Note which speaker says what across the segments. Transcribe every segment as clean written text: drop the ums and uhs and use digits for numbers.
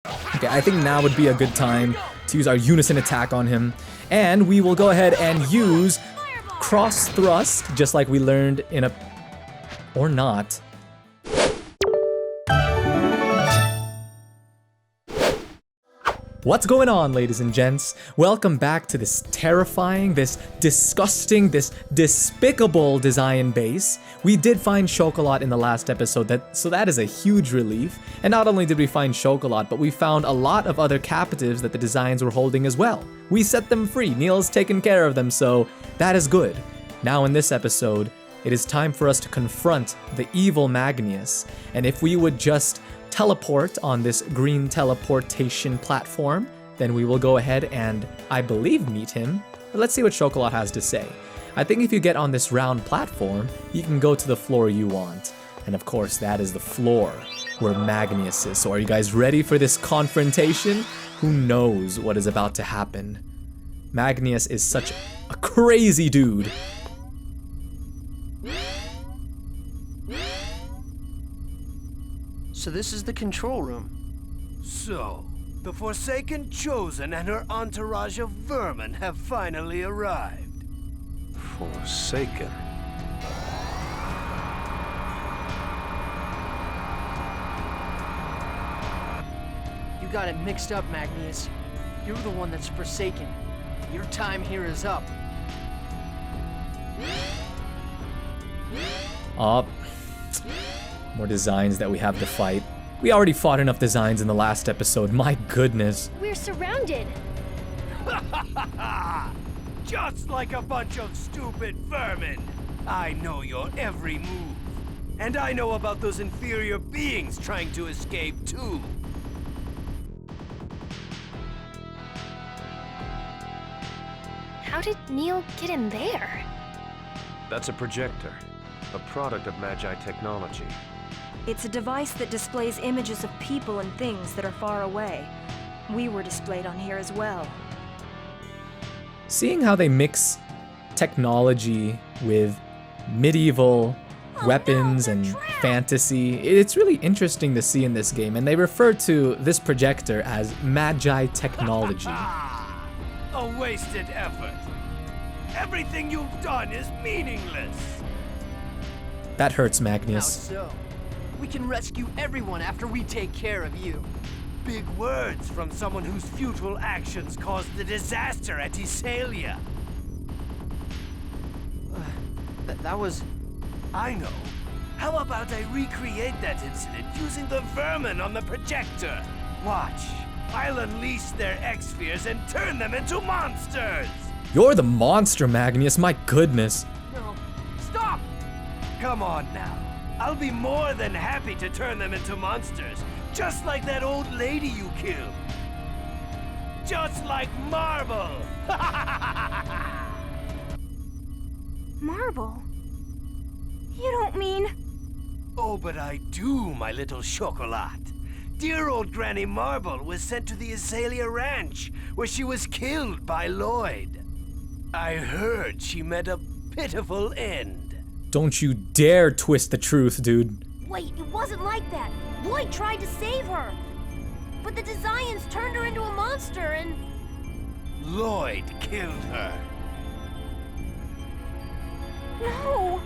Speaker 1: Okay, I think now would be a good time to use our unison attack on him. And we will go ahead and use cross thrust, just like we learned in a... or not. What's going on, ladies and gents? Welcome back to this terrifying, this disgusting, this despicable design base. We did find Chocolat in the last episode, so that is a huge relief. And not only did we find Chocolat, but we found a lot of other captives that the designs were holding as well. We set them free, Neil's taken care of them, so that is good. Now in this episode, it is time for us to confront the evil Magnius. And if we would just teleport on this green teleportation platform, then we will go ahead and, I believe, meet him. But let's see what Chocolat has to say. I think if you get on this round platform, you can go to the floor you want. And of course, that is the floor where Magnius is. So are you guys ready for this confrontation? Who knows what is about to happen? Magnius is such a crazy dude.
Speaker 2: So this is the control room.
Speaker 3: So, the Forsaken Chosen and her entourage of vermin have finally arrived.
Speaker 4: Forsaken?
Speaker 2: You got it mixed up, Magnius. You're the one that's forsaken. Your time here is up.
Speaker 1: More designs that we have to fight. We already fought enough designs in the last episode, my goodness.
Speaker 5: We're surrounded.
Speaker 3: Just like a bunch of stupid vermin. I know your every move. And I know about those inferior beings trying to escape too.
Speaker 5: How did Neil get in there?
Speaker 4: That's a projector, a product of Magi technology.
Speaker 6: It's a device that displays images of people and things that are far away. We were displayed on here as well.
Speaker 1: Seeing how they mix technology with medieval weapons and fantasy, it's really interesting to see in this game, and they refer to this projector as Magi technology.
Speaker 3: A wasted effort. Everything you've done is meaningless.
Speaker 1: That hurts,
Speaker 2: How
Speaker 1: Magnius.
Speaker 2: so? We can rescue everyone after we take care of you.
Speaker 3: Big words from someone whose futile actions caused the disaster at Iselia.
Speaker 2: That was...
Speaker 3: I know. How about I recreate that incident using the vermin on the projector? Watch. I'll unleash their X-spheres and turn them into monsters!
Speaker 1: You're the monster, Magnius, my goodness.
Speaker 2: No. Stop!
Speaker 3: Come on now. I'll be more than happy to turn them into monsters, just like that old lady you killed. Just like Marble!
Speaker 6: Marble? You don't mean...
Speaker 3: Oh, but I do, my little Chocolat. Dear old Granny Marble was sent to the Azalea Ranch, where she was killed by Lloyd. I heard she met a pitiful end.
Speaker 1: Don't you dare twist the truth, dude.
Speaker 5: Wait, it wasn't like that. Lloyd tried to save her. But the Desians turned her into a monster and...
Speaker 3: Lloyd killed her.
Speaker 5: No!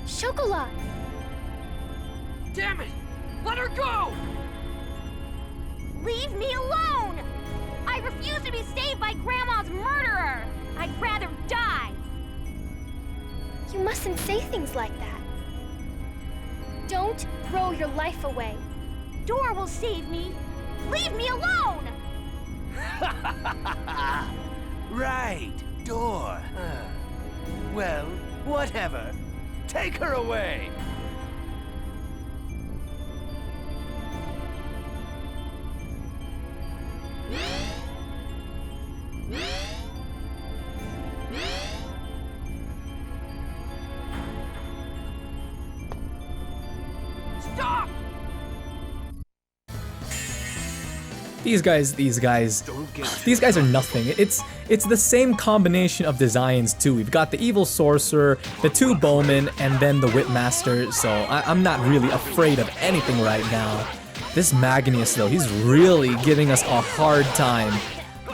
Speaker 5: Chocolat!
Speaker 2: Damn it! Let her go!
Speaker 5: Leave me alone! I refuse to be saved by Grandma's murderer! I'd rather die! You mustn't say things like that. Don't throw your life away. Dora will save me. Leave me alone!
Speaker 3: Right, Door, huh? Well, whatever. Take her away!
Speaker 2: Stop!
Speaker 1: These guys are nothing. It's the same combination of designs too. We've got the evil sorcerer, the 2 bowmen, and then the whipmaster. So I'm not really afraid of anything right now. This Magnius though, he's really giving us a hard time.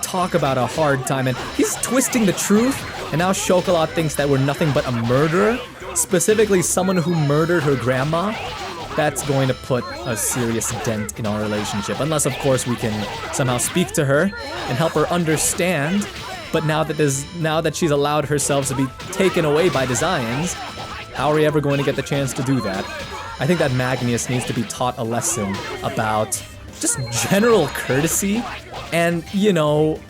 Speaker 1: Talk about a hard time, and he's twisting the truth. And now Chocolat thinks that we're nothing but a murderer, specifically someone who murdered her grandma. That's going to put a serious dent in our relationship. Unless, of course, we can somehow speak to her and help her understand. But now that she's allowed herself to be taken away by designs, how are we ever going to get the chance to do that? I think that Magnius needs to be taught a lesson about just general courtesy and, you know,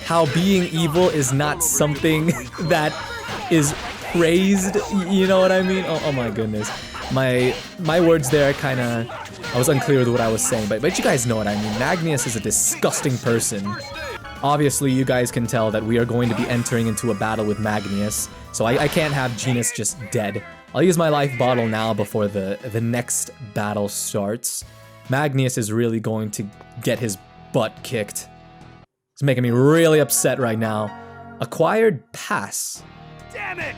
Speaker 1: how being evil is not something that is praised, you know what I mean? Oh my goodness. My words there kinda, I was unclear with what I was saying, but you guys know what I mean. Magnius is a disgusting person. Obviously, you guys can tell that we are going to be entering into a battle with Magnius, so I can't have Genus just dead. I'll use my life bottle now before the next battle starts. Magnius is really going to get his butt kicked. It's making me really upset right now. Acquired pass.
Speaker 3: Damn it!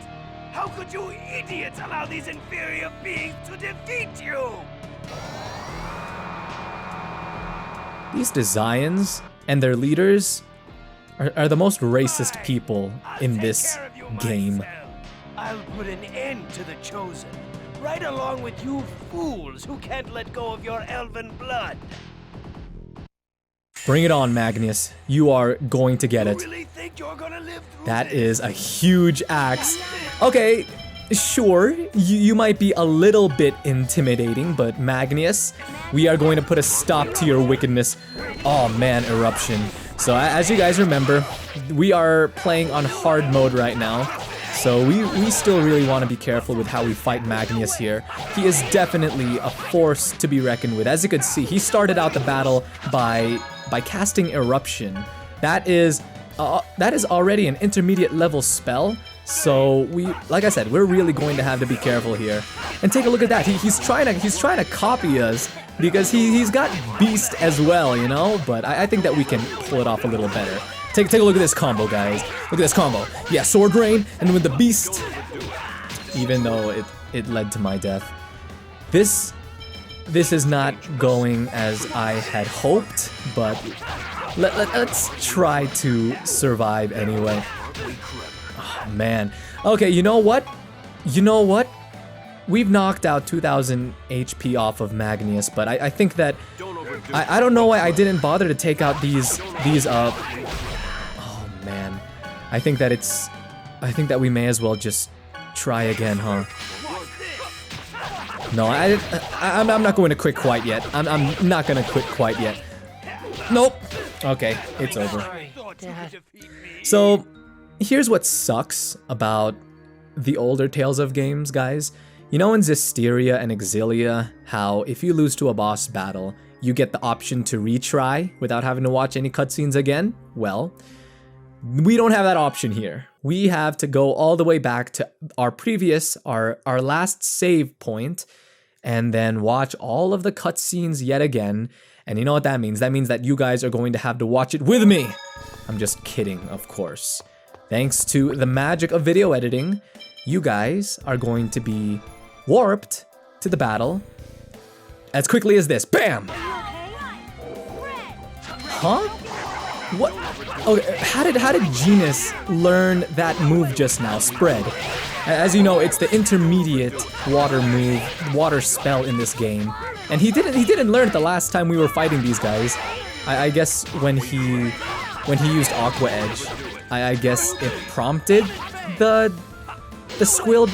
Speaker 3: How could you idiots allow these inferior beings to defeat you?
Speaker 1: These Desians and their leaders are the most racist people in this game.
Speaker 3: I'll put an end to the Chosen, right along with you fools who can't let go of your elven blood.
Speaker 1: Bring it on, Magnius. You are going to get it.
Speaker 3: Really think you're gonna live through
Speaker 1: That
Speaker 3: this?
Speaker 1: is a huge axe. Okay, sure, you might be a little bit intimidating, but Magnius, we are going to put a stop to your wickedness. Oh man, eruption. So as you guys remember, we are playing on hard mode right now. So we still really want to be careful with how we fight Magnius here. He is definitely a force to be reckoned with. As you can see, he started out the battle by casting Eruption. That is already an intermediate level spell. So like I said, we're really going to have to be careful here. And take a look at that. He's trying to copy us because he's got Beast as well, you know. But I think that we can pull it off a little better. Take a look at this combo, guys. Look at this combo. Yeah, Sword Rain, and with the Beast. Even though it led to my death. This is not going as I had hoped, but let's try to survive anyway. Oh, man. Okay, you know what? We've knocked out 2,000 HP off of Magnius, but I think that I don't know why I didn't bother to take out these oh man. I think that we may as well just try again, huh? No, I'm not going to quit quite yet. I'm not gonna quit quite yet. Nope. Okay, it's over.
Speaker 2: Sorry, Dad.
Speaker 1: So, here's what sucks about the older Tales of games, guys. You know in Zestiria and Exilia, how if you lose to a boss battle, you get the option to retry without having to watch any cutscenes again? Well, we don't have that option here. We have to go all the way back to our last save point, and then watch all of the cutscenes yet again. And you know what that means? That means that you guys are going to have to watch it with me. I'm just kidding, of course. Thanks to the magic of video editing, you guys are going to be warped to the battle as quickly as this. Bam! Huh? What? Okay, how did Genus learn that move just now? Spread. As you know, it's the intermediate water move, water spell in this game. And he didn't learn it the last time we were fighting these guys. I guess when he used Aqua Edge, I guess it prompted the skill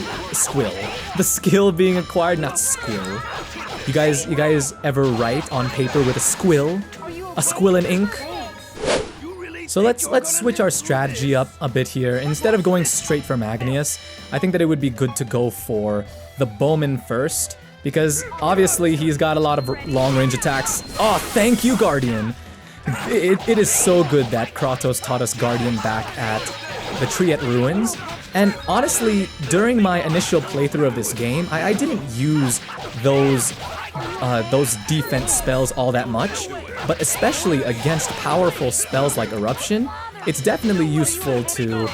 Speaker 1: being acquired, not squill. You guys ever write on paper with a squill in ink? So let's switch our strategy up a bit here. Instead of going straight for Magnius, I think that it would be good to go for the Bowman first, because obviously he's got a lot of long-range attacks. Oh, thank you, Guardian! It is so good that Kratos taught us Guardian back at the Tree at Ruins, And honestly, during my initial playthrough of this game, I didn't use those defense spells all that much, but especially against powerful spells like Eruption, it's definitely useful to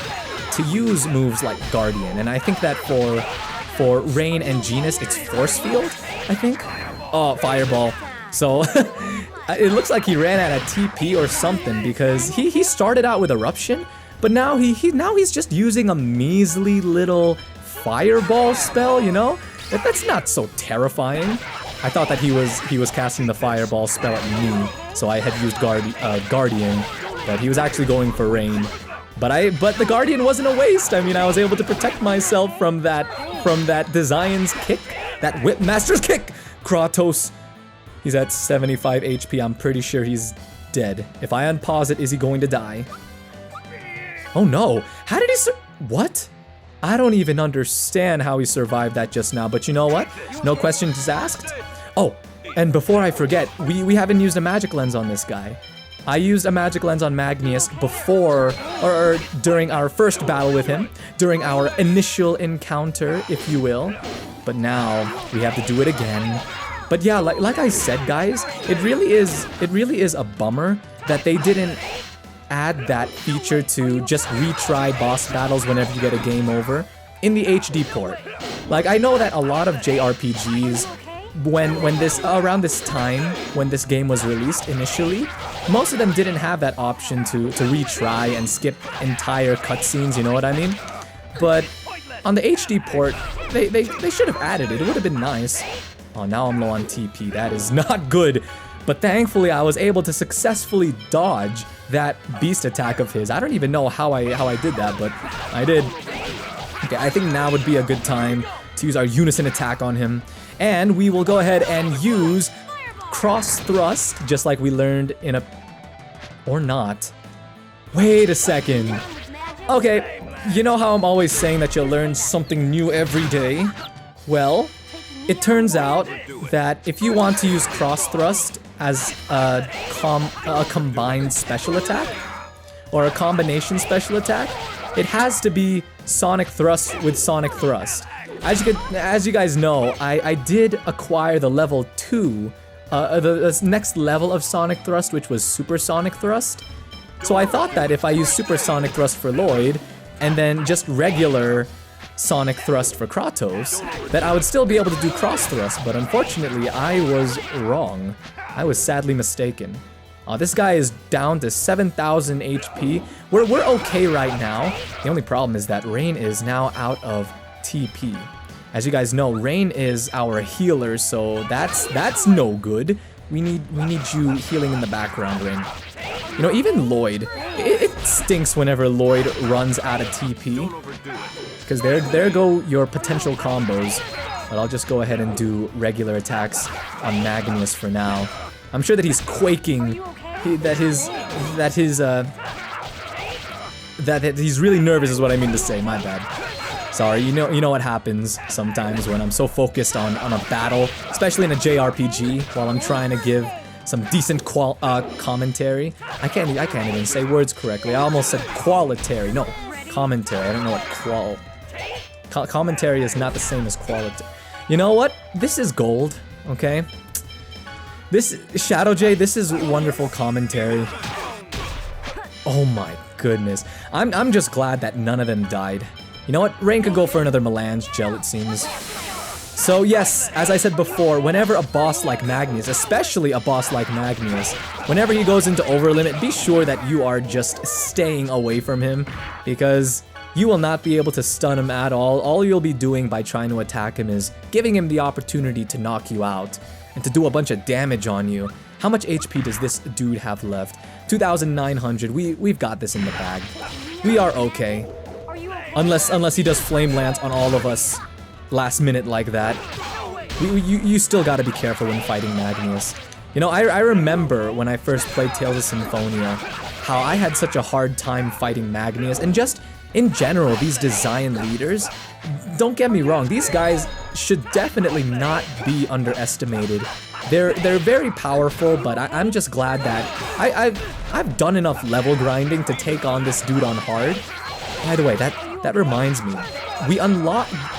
Speaker 1: use moves like Guardian. And I think that for Rain and Genus, it's Force Field, I think. Oh, Fireball. So it looks like he ran out of TP or something, because he started out with Eruption, but now he's just using a measly little Fireball spell, you know? That's not so terrifying. I thought that he was casting the Fireball spell at me, so I had used Guardian, but he was actually going for Rain. But the Guardian wasn't a waste. I mean, I was able to protect myself from that Design's kick, that Whipmaster's kick. Kratos, he's at 75 HP. I'm pretty sure he's dead. If I unpause it, is he going to die? Oh no! How did he what? I don't even understand how he survived that just now. But you know what? No questions asked. Oh, and before I forget, we haven't used a magic lens on this guy. I used a magic lens on Magnius before, or during our first battle with him, during our initial encounter, if you will. But now we have to do it again. But yeah, like I said, guys, it really is a bummer that they didn't add that feature to just retry boss battles whenever you get a game over in the HD port. Like, I know that a lot of JRPGs, around this time when this game was released initially, most of them didn't have that option to retry and skip entire cutscenes, you know what I mean? But on the HD port, they should have added it. It would have been nice. Oh, now I'm low on TP. That is not good. But thankfully, I was able to successfully dodge that beast attack of his. I don't even know how I did that, but I did. Okay, I think now would be a good time to use our unison attack on him. And we will go ahead and use cross thrust, just like we learned in or not. Wait a second. Okay, you know how I'm always saying that you'll learn something new every day? Well, it turns out that if you want to use cross thrust as a combined special attack, or a combination special attack, it has to be Sonic Thrust with Sonic Thrust. As you guys know, I did acquire the level 2, the next level of Sonic Thrust, which was Super Sonic Thrust. So I thought that if I use Super Sonic Thrust for Lloyd, and then just regular Sonic Thrust for Kratos, that I would still be able to do cross thrust, but unfortunately I was wrong. I was sadly mistaken. This guy is down to 7,000 HP. We're okay right now. The only problem is that Rain is now out of TP. As you guys know, Rain is our healer, so that's no good. We need you healing in the background, Rain. You know, even Lloyd, it stinks whenever Lloyd runs out of TP. Because there go your potential combos. But I'll just go ahead and do regular attacks on Magnius for now. I'm sure that he's quaking, that he's really nervous is what I mean to say, my bad. Sorry, you know what happens sometimes when I'm so focused on a battle, especially in a JRPG, while I'm trying to give some decent commentary. I can't even say words correctly. I almost said qualitary. No, commentary. I don't know what commentary is not the same as quality. You know what? This is gold, okay? This ShdwjGaming, this is wonderful commentary. Oh my goodness. I'm just glad that none of them died. You know what? Rain could go for another Melange gel, it seems. So yes, as I said before, whenever a boss like Magnius, especially a boss like Magnius, whenever he goes into overlimit, be sure that you are just staying away from him, because you will not be able to stun him at all. All you'll be doing by trying to attack him is giving him the opportunity to knock you out and to do a bunch of damage on you. How much HP does this dude have left? 2,900. We've got this in the bag. We are okay. Unless he does Flame Lance on all of us last minute like that. You still gotta be careful when fighting Magnius. You know, I remember when I first played Tales of Symphonia, how I had such a hard time fighting Magnius, and just in general, these design leaders, don't get me wrong, these guys should definitely not be underestimated. They're very powerful, but I'm just glad that I've done enough level grinding to take on this dude on hard. By the way, that That reminds me.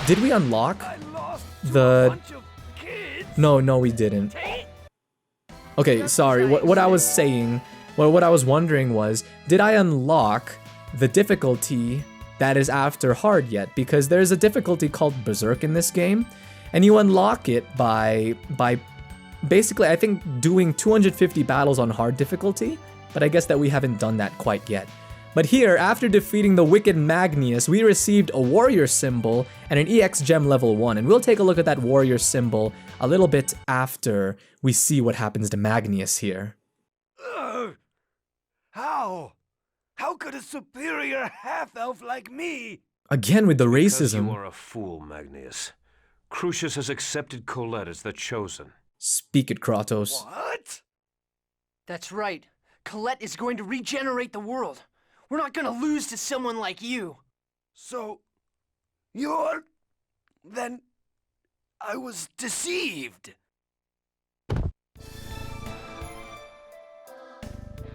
Speaker 1: Did we unlock the... No, we didn't. Okay, sorry. What I was saying, well, what I was wondering was, did I unlock the difficulty that is after hard yet? Because there's a difficulty called Berserk in this game, and you unlock it by basically, I think, doing 250 battles on hard difficulty, but I guess that we haven't done that quite yet. But here, after defeating the wicked Magnius, we received a warrior symbol and an EX gem level 1, and we'll take a look at that warrior symbol a little bit after we see what happens to Magnius here.
Speaker 3: How? How could a superior half-elf like me?
Speaker 1: Again with the
Speaker 4: Because
Speaker 1: racism.
Speaker 4: you are a fool, Magnius. Crucius has accepted Colette as the Chosen.
Speaker 1: Speak it, Kratos.
Speaker 3: What?
Speaker 2: That's right. Colette is going to regenerate the world. We're not gonna lose to someone like you.
Speaker 3: So, you're... Then... I was deceived.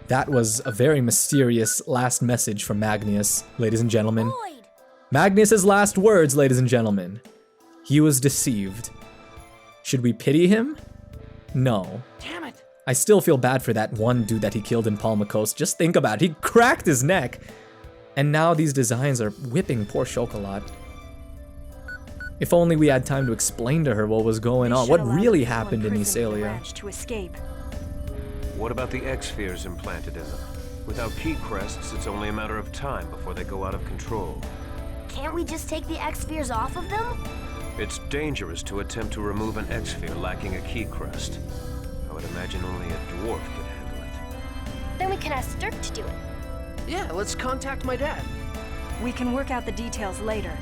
Speaker 1: That was a very mysterious last message from Magnius, ladies and gentlemen.
Speaker 5: Lloyd!
Speaker 1: Magnius's last words, ladies and gentlemen. He was deceived. Should we pity him? No.
Speaker 2: Damn it.
Speaker 1: I still feel bad for that one dude that he killed in Palma Coast. Just think about it. He cracked his neck. And now these designs are whipping poor Chocolat. If only we had time to explain to her what was going on, what really happened in Iselia.
Speaker 6: To escape.
Speaker 4: What about the X-spheres implanted in them? Without key crests, it's only a matter of time before they go out of control.
Speaker 5: Can't we just take the X-spheres off of them?
Speaker 4: It's dangerous to attempt to remove an X-sphere lacking a key crest. I would imagine only a dwarf could handle it.
Speaker 5: Then we can ask Dirk to do it.
Speaker 2: Yeah, let's contact my dad.
Speaker 6: We can work out the details later.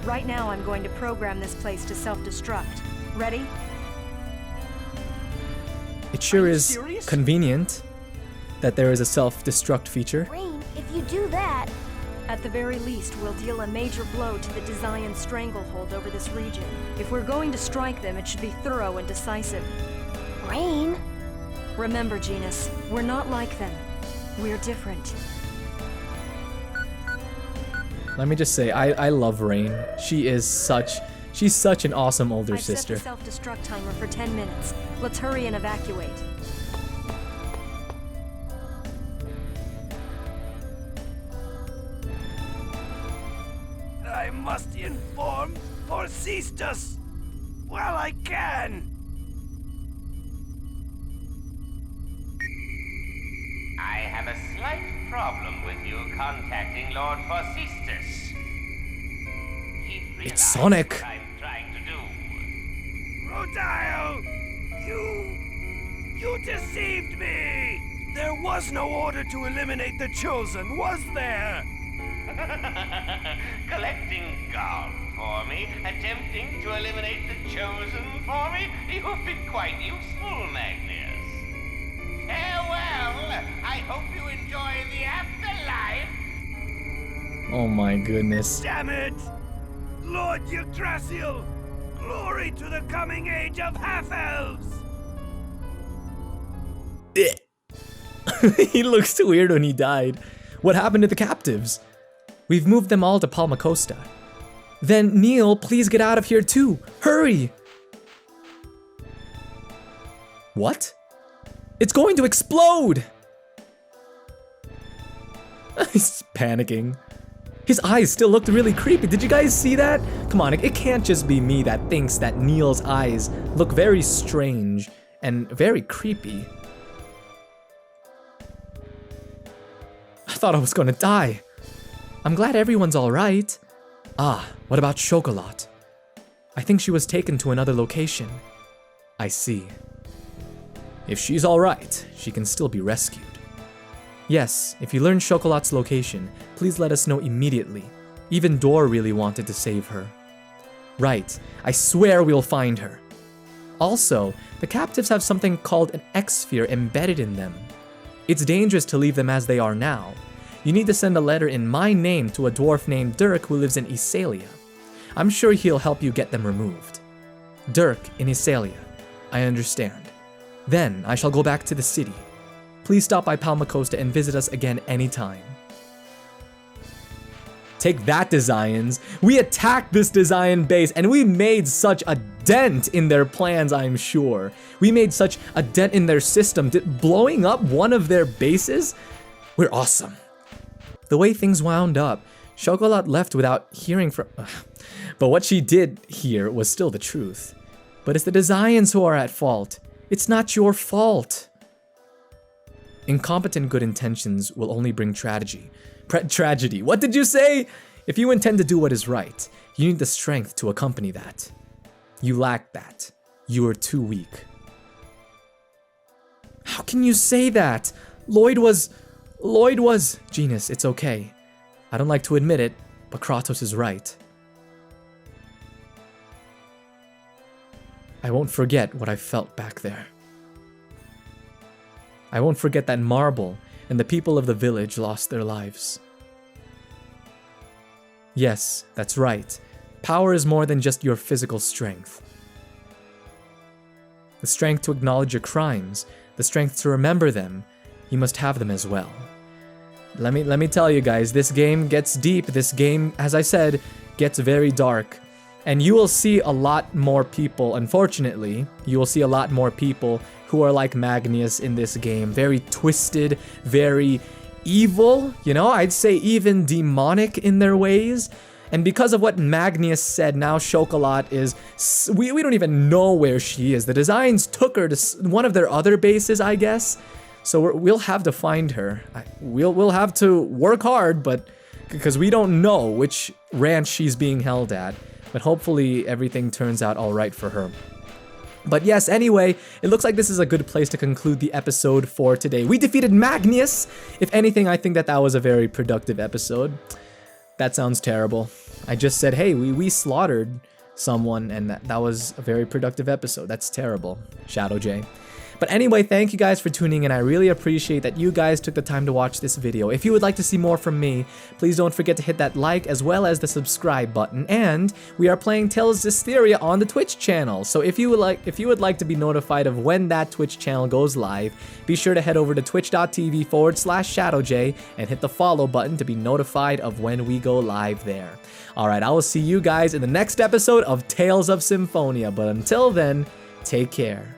Speaker 6: Right now, I'm going to program this place to self-destruct. Ready?
Speaker 1: It sure
Speaker 2: Are you
Speaker 1: is
Speaker 2: serious?
Speaker 1: convenient that there is a self-destruct feature.
Speaker 5: Rain, if you do that...
Speaker 6: At the very least, we'll deal a major blow to the Desian stranglehold over this region. If we're going to strike them, it should be thorough and decisive.
Speaker 5: Rain?
Speaker 6: Remember, Genus, we're not like them. We're different.
Speaker 1: Let me just say, I love Rain. She's such an awesome older
Speaker 6: I've
Speaker 1: sister.
Speaker 6: set the self-destruct timer for 10 minutes. Let's hurry and evacuate.
Speaker 3: I must inform Forcistus while I can.
Speaker 7: I have a slight problem with you contacting Lord Forcistus. He realized
Speaker 1: Sonic.
Speaker 7: what I'm trying to do.
Speaker 3: Rodile! You deceived me! There was no order to eliminate the Chosen, was there?
Speaker 7: Collecting gold for me, attempting to eliminate the Chosen for me. You've been quite useful, Magnius. Farewell. I hope you enjoy the afterlife.
Speaker 1: Oh my goodness.
Speaker 3: Damn it! Lord Yggdrasil! Glory to the coming age of half-elves!
Speaker 1: He looks too weird when he died. What happened to the captives? We've moved them all to Palma Costa. Then, Neil, please get out of here too. Hurry! What? It's going to explode! He's panicking. His eyes still looked really creepy. Did you guys see that? Come on, it can't just be me that thinks that Neil's eyes look very strange and very creepy. I thought I was gonna die. I'm glad everyone's alright. Ah, what about Chocolat? I think she was taken to another location. I see. If she's alright, she can still be rescued. Yes, if you learn Chocolat's location, please let us know immediately. Even Dor really wanted to save her. Right, I swear we'll find her. Also, the captives have something called an X-sphere embedded in them. It's dangerous to leave them as they are now. You need to send a letter in my name to a dwarf named Dirk who lives in Iselia. I'm sure he'll help you get them removed. Dirk in Iselia. I understand. Then I shall go back to the city. Please stop by Palma Costa and visit us again anytime. Take that, Desians. We attacked this Desian base, and we made such a dent in their plans, I'm sure. We made such a dent in their system. Blowing up one of their bases? We're awesome. The way things wound up, Chocolat left without hearing from... But what she did hear was still the truth. But it's the Desians who are at fault. It's not your fault. Incompetent good intentions will only bring tragedy. Tragedy. What did you say? If you intend to do what is right, you need the strength to accompany that. You lack that. You are too weak. How can you say that? Lloyd was... Genus, it's okay. I don't like to admit it, but Kratos is right. I won't forget what I felt back there. I won't forget that Marble and the people of the village lost their lives. Yes, that's right. Power is more than just your physical strength. The strength to acknowledge your crimes, the strength to remember them, you must have them as well. Let me tell you guys, this game gets deep. This game, as I said, gets very dark. And you will see a lot more people, unfortunately, you will see a lot more people who are like Magnius in this game. Very twisted, very evil, you know, I'd say even demonic in their ways. And because of what Magnius said, now Chocolat is... We don't even know where she is. The Designs took her to one of their other bases, I guess. So we'll have to find her. We'll have to work hard, but... Because we don't know which ranch she's being held at. But hopefully everything turns out alright for her. But yes, anyway, it looks like this is a good place to conclude the episode for today. We defeated Magnius! If anything, I think that was a very productive episode. That sounds terrible. I just said, hey, we slaughtered someone, and that was a very productive episode. That's terrible, ShdwjGaming. But anyway, thank you guys for tuning in. I really appreciate that you guys took the time to watch this video. If you would like to see more from me, please don't forget to hit that like as well as the subscribe button. And we are playing Tales of Zestiria on the Twitch channel. So if you would like to be notified of when that Twitch channel goes live, be sure to head over to twitch.tv/ShdwjGaming and hit the follow button to be notified of when we go live there. Alright, I will see you guys in the next episode of Tales of Symphonia. But until then, take care.